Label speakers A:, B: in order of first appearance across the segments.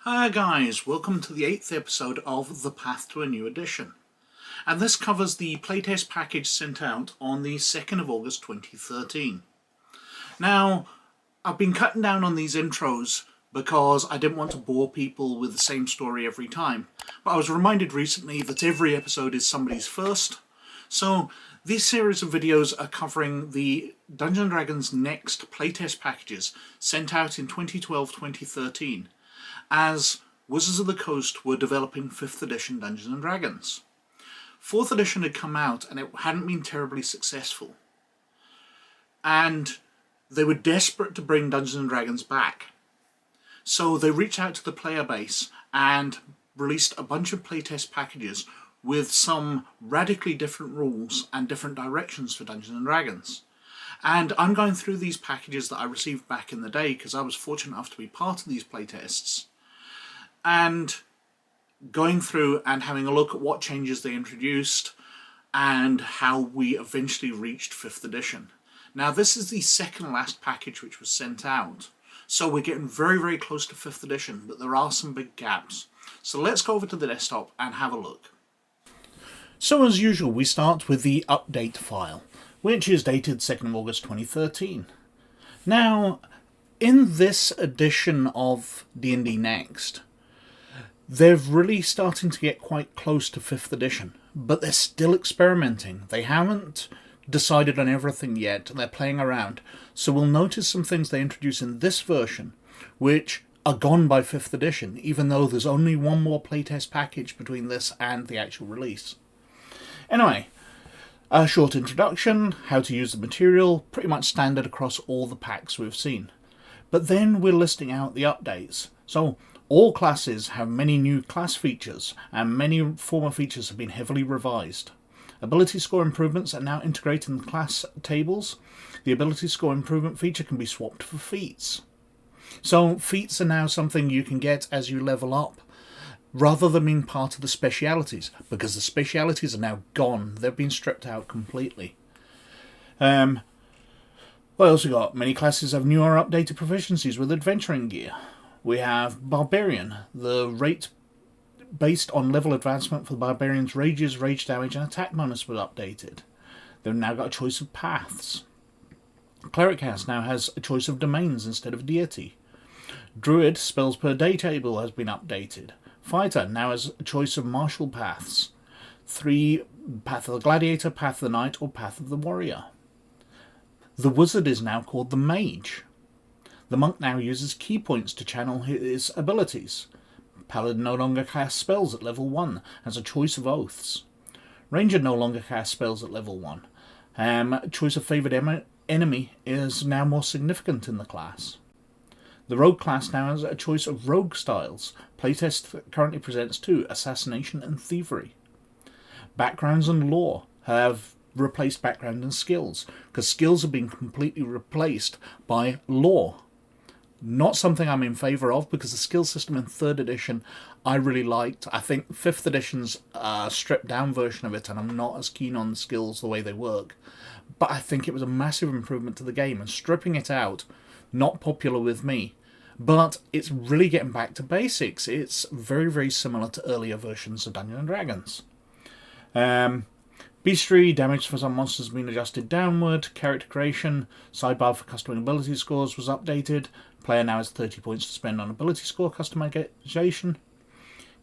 A: Hi guys, welcome to the 8th episode of The Path to a New Edition. And this covers the playtest package sent out on the 2nd of August 2013. Now, I've been cutting down on these intros because I didn't want to bore people with the same story every time. But I was reminded recently that every episode is somebody's first. So, this series of videos are covering the Dungeons & Dragons Next playtest packages sent out in 2012-2013. As Wizards of the Coast were developing 5th edition Dungeons & Dragons. 4th edition had come out and it hadn't been terribly successful. And they were desperate to bring Dungeons & Dragons back. So they reached out to the player base and released a bunch of playtest packages with some radically different rules and different directions for Dungeons & Dragons. And I'm going through these packages that I received back in the day because I was fortunate enough to be part of these playtests. And going through and having a look at what changes they introduced and how we eventually reached 5th edition. Now this is the second last package which was sent out, so we're getting very, very close to 5th edition, but there are some big gaps. So let's go over to the desktop and have a look. So as usual, we start with the update file, which is dated 2nd of August 2013. Now, in this edition of D&D Next, they're really starting to get quite close to 5th edition, but they're still experimenting. They haven't decided on everything yet, they're playing around. So we'll notice some things they introduce in this version, which are gone by 5th edition, even though there's only one more playtest package between this and the actual release. Anyway, a short introduction, how to use the material, pretty much standard across all the packs we've seen. But then we're listing out the updates. So, all classes have many new class features, and many former features have been heavily revised. Ability score improvements are now integrated in the class tables. The ability score improvement feature can be swapped for feats. So feats are now something you can get as you level up, rather than being part of the specialities, because the specialities are now gone. They've been stripped out completely. What else we got? Many classes have newer updated proficiencies with adventuring gear. We have Barbarian. The rate based on level advancement for the Barbarian's rages, rage damage and attack bonus was updated. They've now got a choice of paths. Cleric House now has a choice of domains instead of deity. Druid spells per day table has been updated. Fighter now has a choice of martial paths. 3 Path of the Gladiator, Path of the Knight or Path of the Warrior. The Wizard is now called the Mage. The Monk now uses key points to channel his abilities. Paladin no longer casts spells at level 1, has a choice of oaths. Ranger no longer casts spells at level 1. Choice of favoured enemy is now more significant in the class. The Rogue class now has a choice of rogue styles. Playtest currently presents 2, Assassination and Thievery. Backgrounds and lore have replaced background and skills, because skills have been completely replaced by lore. Not something I'm in favour of, because the skill system in 3rd edition I really liked. I think 5th edition's a stripped down version of it, and I'm not as keen on the skills the way they work. But I think it was a massive improvement to the game, and stripping it out, not popular with me. But it's really getting back to basics. It's very, very similar to earlier versions of Dungeons & Dragons. Beastry, damage for some monsters has been adjusted downward. Character creation, sidebar for custom ability scores was updated. Player now has 30 points to spend on ability score customization.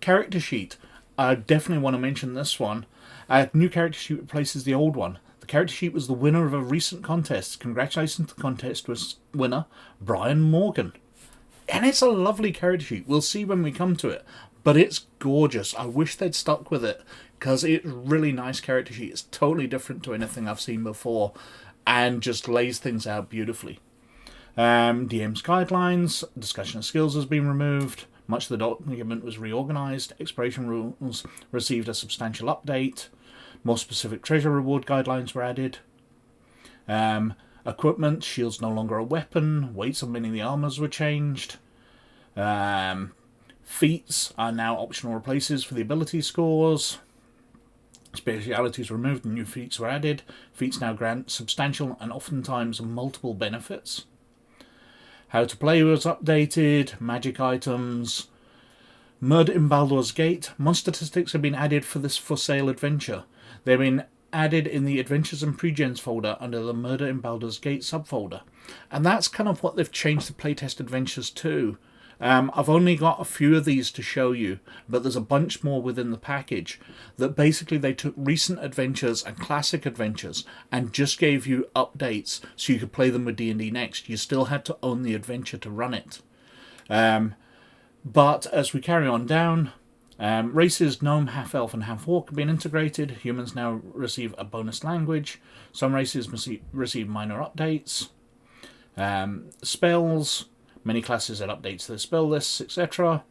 A: Character sheet, I definitely want to mention this one. A new character sheet replaces the old one. The character sheet was the winner of a recent contest. Congratulations to the contest winner, Brian Morgan. And it's a lovely character sheet. We'll see when we come to it. But it's gorgeous. I wish they'd stuck with it, because it's a really nice character sheet. It's totally different to anything I've seen before and just lays things out beautifully. DM's guidelines, discussion of skills has been removed. Much of the document was reorganised. Exploration rules received a substantial update. More specific treasure reward guidelines were added. Equipment, shields no longer a weapon. Weights of many of the armours were changed. Feats are now optional replaces for the ability scores. Specialities removed and new feats were added. Feats now grant substantial and oftentimes multiple benefits. How to play was updated. Magic items. Murder in Baldur's Gate. Mod statistics have been added for this for sale adventure. They've been added in the Adventures and Pregens folder under the Murder in Baldur's Gate subfolder. And that's kind of what they've changed the playtest adventures to. I've only got a few of these to show you, but there's a bunch more within the package that basically they took recent adventures and classic adventures and just gave you updates so you could play them with D&D Next. You still had to own the adventure to run it. But as we carry on down, races gnome, half-elf and half-orc have been integrated. Humans now receive a bonus language. Some races receive minor updates. Spells, many classes add updates to their spell lists, etc.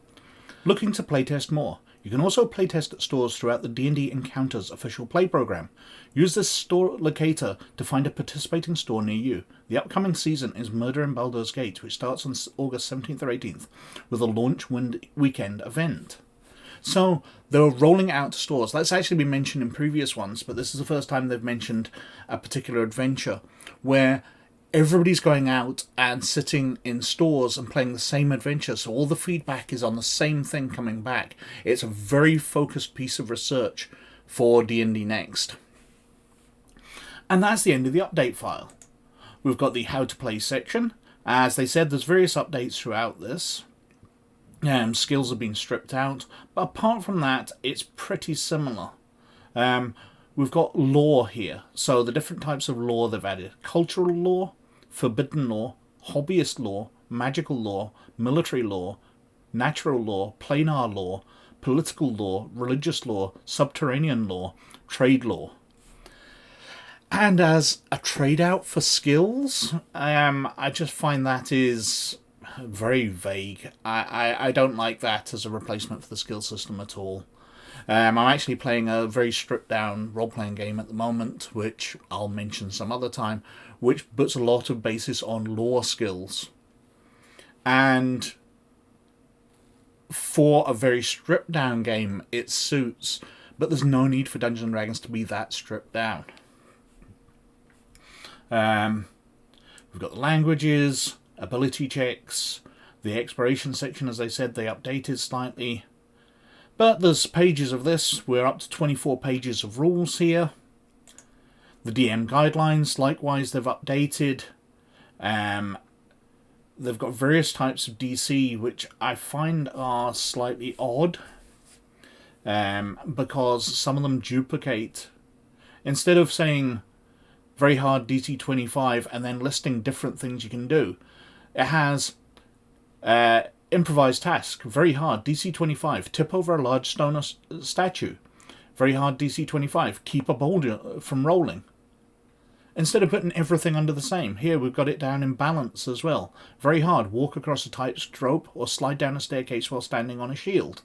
A: Looking to playtest more. You can also playtest at stores throughout the D&D Encounters official play program. Use this store locator to find a participating store near you. The upcoming season is Murder in Baldur's Gate, which starts on August 17th or 18th with a launch weekend event. So they're rolling out to stores. That's actually been mentioned in previous ones, but this is the first time they've mentioned a particular adventure where everybody's going out and sitting in stores and playing the same adventure, so all the feedback is on the same thing coming back. It's a very focused piece of research for D&D Next. And that's the end of the update file. We've got the how to play section. As they said, there's various updates throughout this. Skills have been stripped out, but apart from that, it's pretty similar. We've got lore here, so the different types of lore they've added. Cultural lore, forbidden lore, hobbyist lore, magical lore, military lore, natural lore, planar lore, political lore, religious lore, subterranean lore, trade lore. And as a trade out for skills, I just find that is very vague. I don't like that as a replacement for the skill system at all. I'm actually playing a very stripped down role-playing game at the moment, which I'll mention some other time, which puts a lot of basis on lore skills. And for a very stripped down game, it suits, but there's no need for Dungeons & Dragons to be that stripped down. We've got the languages, ability checks, the exploration section, as I said, they updated slightly. But there's pages of this. We're up to 24 pages of rules here. The DM guidelines, likewise, they've updated. They've got various types of DC, which I find are slightly odd. Because some of them duplicate. Instead of saying very hard DC 25 and then listing different things you can do, it has improvised task, very hard, DC 25, tip over a large stone statue. Very hard, DC 25, keep a boulder from rolling. Instead of putting everything under the same, here we've got it down in balance as well. Very hard, walk across a tight rope or slide down a staircase while standing on a shield.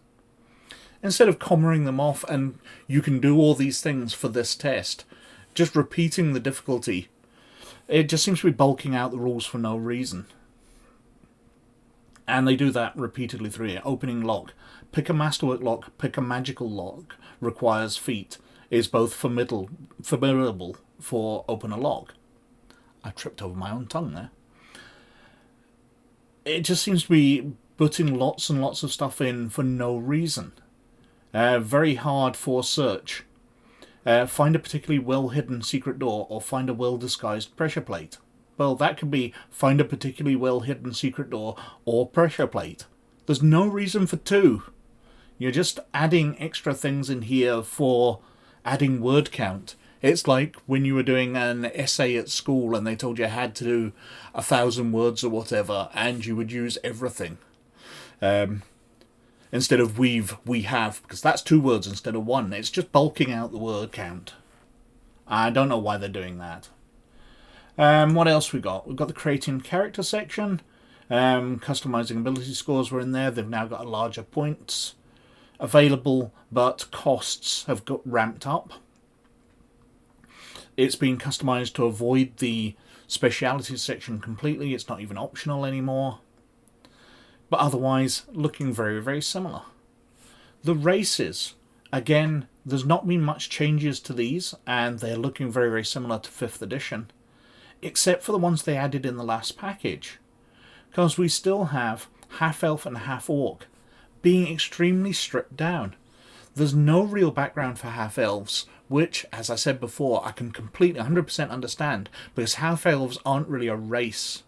A: Instead of commoing them off and you can do all these things for this test, just repeating the difficulty, it just seems to be bulking out the rules for no reason. And they do that repeatedly through here. Opening lock. Pick a masterwork lock, pick a magical lock. Requires feat. Is both formidable for open a lock. I tripped over my own tongue there. It just seems to be putting lots and lots of stuff in for no reason. Very hard for search. Find a particularly well-hidden secret door or find a well-disguised pressure plate. Well, that could be find a particularly well-hidden secret door or pressure plate. There's no reason for two. You're just adding extra things in here for adding word count. It's like when you were doing an essay at school and they told you had to do 1,000 words or whatever, and you would use everything. Instead of we have, because that's 2 words instead of 1. It's just bulking out the word count. I don't know why they're doing that. What else we got? We've got the creating character section. Customizing ability scores were in there. They've now got larger points available, but costs have got ramped up. It's been customized to avoid the speciality section completely. It's not even optional anymore. But otherwise, looking very, very similar. The races, again, there's not been much changes to these, and they're looking very, very similar to 5th edition. Except for the ones they added in the last package. Because we still have half-elf and half-orc, being extremely stripped down. There's no real background for half-elves, which, as I said before, I can completely 100% understand, because half-elves aren't really a race.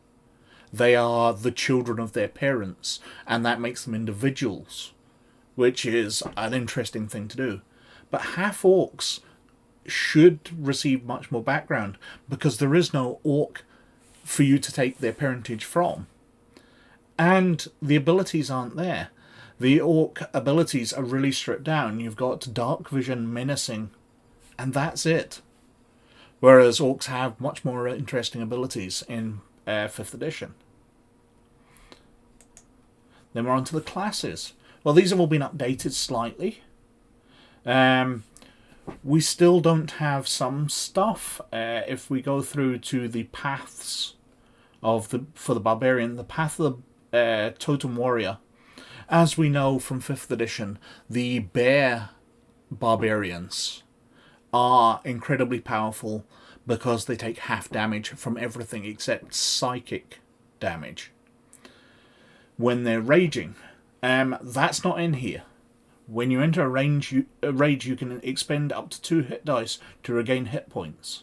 A: They are the children of their parents, and that makes them individuals, which is an interesting thing to do. But half-orcs should receive much more background, because there is no orc for you to take their parentage from. And the abilities aren't there. The orc abilities are really stripped down. You've got dark vision, menacing, and that's it. Whereas orcs have much more interesting abilities in 5th edition. Then we're on to the classes. Well, these have all been updated slightly. We still don't have some stuff. If we go through to the paths for the barbarian, the path of the totem warrior. As we know from 5th edition, the bear barbarians are incredibly powerful because they take half damage from everything except psychic damage when they're raging. That's not in here. When you enter a rage, you can expend up to 2 hit dice to regain hit points.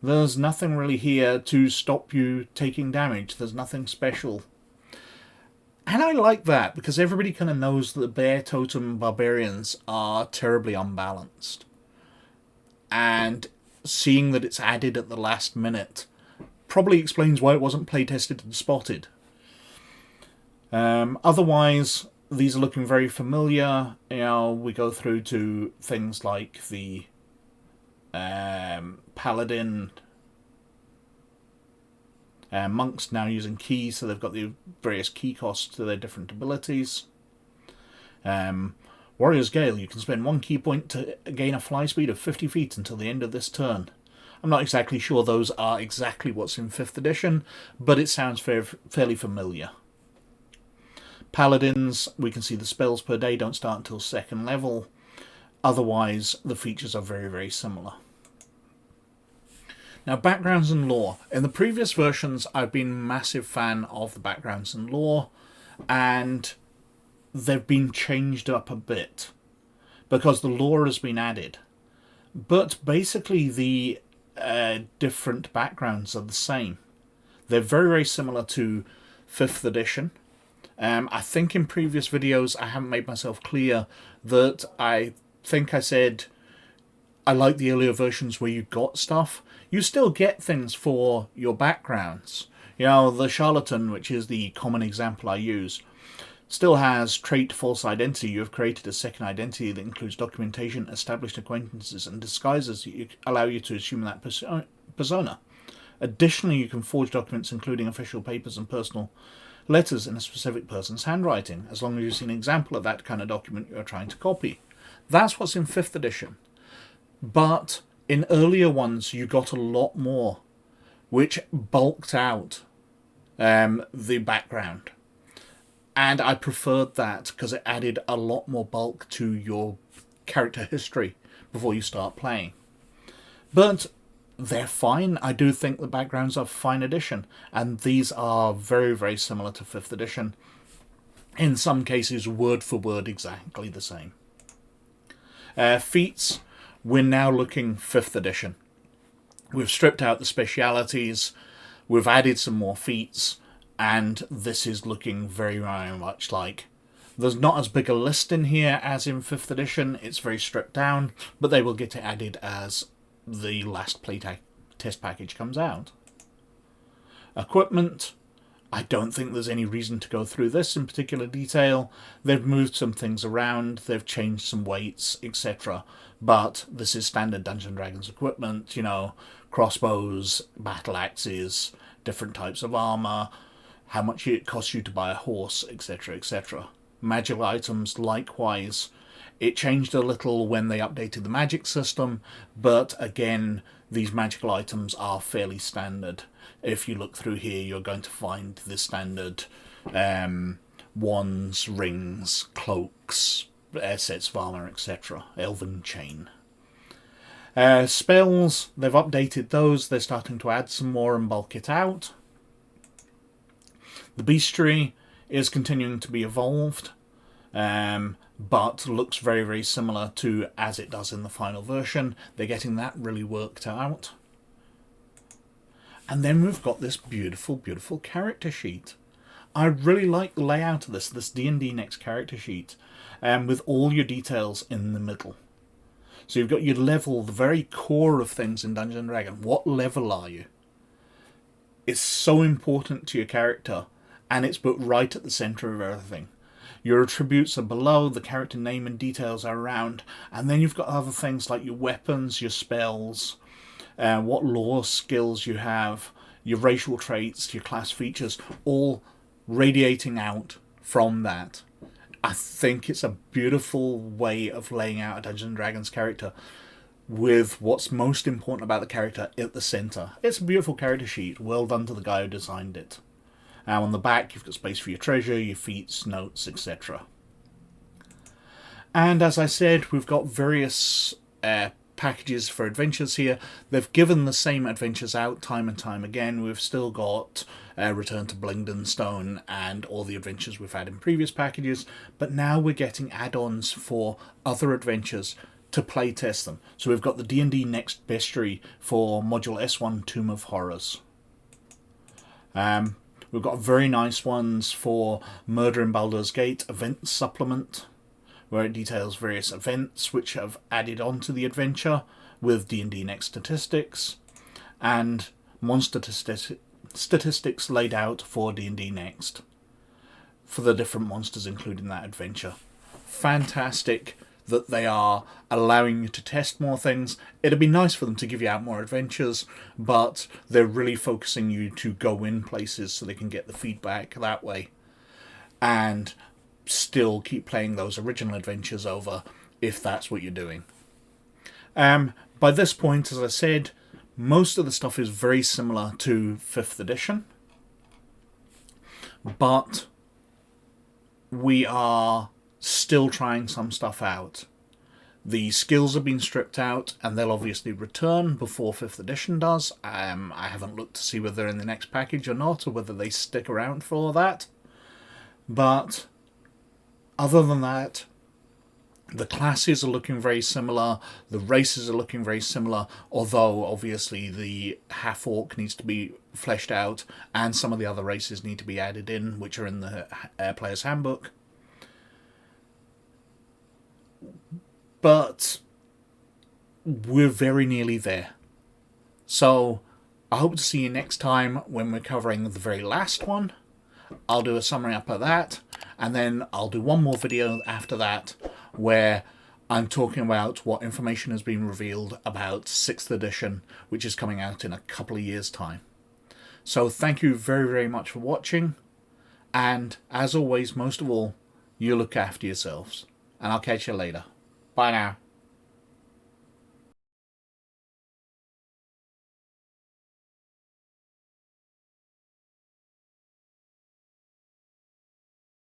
A: There's nothing really here to stop you taking damage. There's nothing special. And I like that, because everybody kind of knows that the bear totem barbarians are terribly unbalanced. And seeing that it's added at the last minute probably explains why it wasn't playtested and spotted. Otherwise, these are looking very familiar. You know, we go through to things like the paladin. Monks now using keys, so they've got the various key costs to their different abilities. Warrior's Gale, you can spend 1 key point to gain a fly speed of 50 feet until the end of this turn. I'm not exactly sure those are exactly what's in 5th edition, but it sounds fairly familiar. Paladins, we can see the spells per day don't start until 2nd level. Otherwise, the features are very, very similar. Now, backgrounds and lore. In the previous versions, I've been a massive fan of the backgrounds and lore, and they've been changed up a bit because the lore has been added. But basically, the different backgrounds are the same. They're very, very similar to 5th edition. I think in previous videos, I haven't made myself clear that I think I said I like the earlier versions where you got stuff. You still get things for your backgrounds. You know, the charlatan, which is the common example I use, still has trait false identity. You have created a second identity that includes documentation, established acquaintances, and disguises that allow you to assume that persona. Additionally, you can forge documents including official papers and personal letters in a specific person's handwriting, as long as you see an example of that kind of document you are trying to copy. That's what's in 5th edition. But in earlier ones, you got a lot more, which bulked out the background. And I preferred that because it added a lot more bulk to your character history before you start playing. But they're fine. I do think the backgrounds are fine addition, and these are very, very similar to 5th edition. In some cases, word for word, exactly the same. Feats, we're now looking 5th edition. We've stripped out the specialities, we've added some more feats, and this is looking very, very much like... There's not as big a list in here as in 5th edition, it's very stripped down, but they will get it added as the last playtest package comes out. Equipment, I don't think there's any reason to go through this in particular detail. They've moved some things around, they've changed some weights, etc. But this is standard Dungeons & Dragons equipment, you know, crossbows, battle axes, different types of armor, how much it costs you to buy a horse, etc, etc. Magical items, likewise. It changed a little when they updated the magic system, but again, these magical items are fairly standard. If you look through here, you're going to find the standard wands, rings, cloaks, sets of armor, etc. Elven chain. Spells, they've updated those. They're starting to add some more and bulk it out. The bestiary is continuing to be evolved. but looks very, very similar to as it does in the final version. They're getting that really worked out. And then we've got this beautiful, beautiful character sheet. I really like the layout of this D&D Next character sheet, with all your details in the middle. So you've got your level, the very core of things in Dungeons & Dragons. What level are you? It's so important to your character, and it's put right at the centre of everything. Your attributes are below, the character name and details are around, and then you've got other things like your weapons, your spells, what lore skills you have, your racial traits, your class features, all radiating out from that. I think it's a beautiful way of laying out a Dungeons & Dragons character with what's most important about the character at the centre. It's a beautiful character sheet, well done to the guy who designed it. Now on the back you've got space for your treasure, your feats, notes, etc. And as I said, we've got various packages for adventures here. They've given the same adventures out time and time again. We've still got Return to Blingden Stone and all the adventures we've had in previous packages, but now we're getting add-ons for other adventures to playtest them. So we've got the D&D Next Bestiary for Module S1 Tomb of Horrors. We've got very nice ones for Murder in Baldur's Gate Event Supplement, where it details various events which have added onto the adventure with D&D Next statistics, and monster statistics laid out for D&D Next for the different monsters included in that adventure. Fantastic that they are allowing you to test more things. It'd be nice for them to give you out more adventures, but they're really focusing you to go in places so they can get the feedback that way, and still keep playing those original adventures over if that's what you're doing. By this point, as I said, most of the stuff is very similar to 5th edition, but we are still trying some stuff out. The skills have been stripped out, and they'll obviously return before 5th edition does. I haven't looked to see whether they're in the next package or not, or whether they stick around for all that. But other than that, the classes are looking very similar, the races are looking very similar, although obviously the half-orc needs to be fleshed out, and some of the other races need to be added in, which are in the player's handbook. But we're very nearly there. So I hope to see you next time when we're covering the very last one. I'll do a summary up of that, and then I'll do one more video after that where I'm talking about what information has been revealed about 6th edition, which is coming out in a couple of years' time. So thank you very, very much for watching, and as always, most of all, you look after yourselves, and I'll catch you later. Bye now.